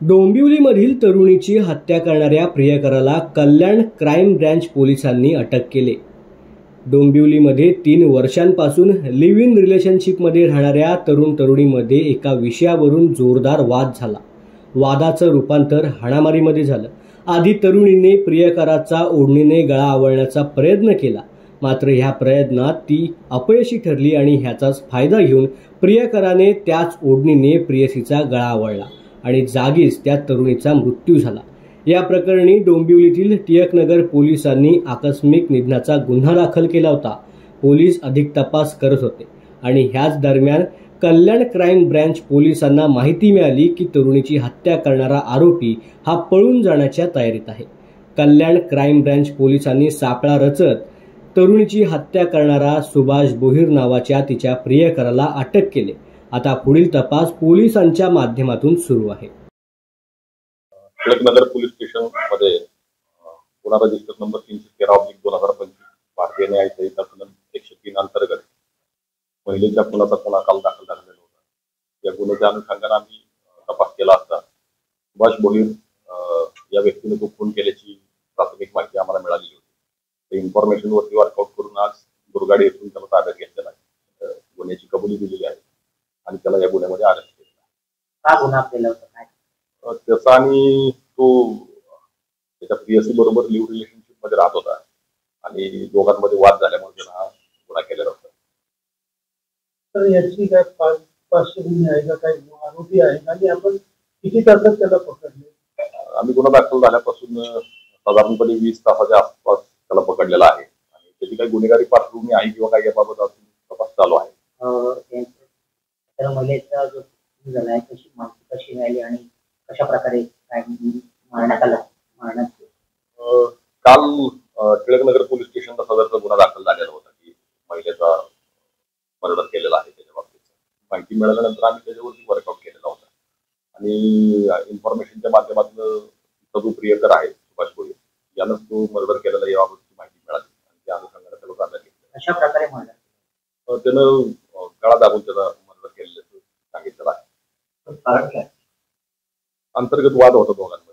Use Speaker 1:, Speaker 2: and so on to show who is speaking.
Speaker 1: डोंबिवलीमधील तरुणीची हत्या करणाऱ्या प्रियकराला कल्याण क्राईम ब्रँच पोलिसांनी अटक केले। डोंबिवलीमध्ये 3 वर्षांपासून लिव्ह इन रिलेशनशिपमध्ये राहणाऱ्या तरुणीमध्ये एका विषयावरून जोरदार वाद झाला। वादाचं रूपांतर हाणामारीमध्ये झालं। आधी तरुणीने प्रियकराचा ओढणीने गळा आवळण्याचा प्रयत्न केला, मात्र ह्या प्रयत्नात ती अपयशी ठरली आणि ह्याचाच फायदा घेऊन प्रियकराने त्याच ओढणीने प्रेयसीचा गळा आवळला आणि जागीच त्या तरुणीचा मृत्यू झाला। या प्रकरणी डोंबिवलीतील टिळकनगर पोलिसांनी आकस्मिक निधनाचा गुन्हा दाखल केला होता। पोलीस अधिक तपास करत होते आणि ह्याच दरम्यान कल्याण क्राईम ब्रँच पोलिसांना माहिती मिळाली की तरुणीची हत्या करणारा आरोपी हा पळून जाण्याच्या तयारीत आहे। कल्याण क्राईम ब्रँच पोलिसांनी सापळा रचत तरुणीची हत्या करणारा सुभाष बोहीर नावाच्या तिच्या प्रियकराला अटक केले। आता पुढील तपास पोलिसांच्या माध्यमातून सुरू आहे।
Speaker 2: टिळकनगर पोलीस स्टेशन मध्ये गुन्हा रजिस्टर नंबर 313/2025 भारतीय न्याय संहिता कलम 103 अंतर्गत महिलेच्या खुनाचा गुन्हा काल दाखल झालेला होता। या गुन्ह्याच्या अनुषंगाने आम्ही तपास केला असता सुभाष बोहीर या व्यक्तीने तो खून केल्याची प्राथमिक माहिती आम्हाला मिळालेली होती। इन्फॉर्मेशन वरती वर्कआउट करून आज दुर्गाडी येथून त्याला ताब्यात घेतलेला आहे। गुन्ह्याची कबुली दिलेली आहे आणि त्याला या गुन्ह्यामध्ये अरेस्ट केलेला आहे।
Speaker 3: हा गुन्हा केला होता काय
Speaker 2: त्याचा आणि तो त्याच्या प्रियसी बरोबर लिव्ह रिलेशनशिप मध्ये राहत होता आणि दोघांमध्ये वाद झाल्यामुळे त्यानं हा गुन्हा केलेला होता।
Speaker 4: तर याची काय पार्श्वभूमी आहे का, काही आरोपी आहे आणि आपण किती तासात त्याला पकडले?
Speaker 2: आम्ही गुन्हा दाखल झाल्यापासून साधारणपणे 20 तासाच्या आसपास त्याला पकडलेला आहे आणि त्याची काही गुन्हेगारी पार्श्वभूमी आहे किंवा काही याबाबत अजून तपास चालू आहे।
Speaker 3: तर महिलेचा जो झालाय कशी माहिती कशी मिळाली आणि कशा प्रकारे काय मारण्यात आलं?
Speaker 2: काल टिळकनगर पोलीस स्टेशनला सदरचा गुन्हा दाखल झालेला होता की महिलेचा मर्डर केलेला आहे। त्याच्या बाबतीत माहिती मिळाल्यानंतर आम्ही त्याच्यावरती वर्कआउट केलेला होता आणि इन्फॉर्मेशनच्या माध्यमातून जो प्रियकर आहे सुभाष बोहीर यानंच तो मर्डर केलेला याबाबतची माहिती मिळाली आणि त्या अनुषंगाने त्याला ताब्यात घेतलं।
Speaker 3: अशा प्रकारे मर्डर
Speaker 2: त्यानं गळा दाबून त्याला मर्डर केलेलं सांगितलेलं आहे।
Speaker 3: कारण काय?
Speaker 2: अंतर्गत वाद होता दोघांचा।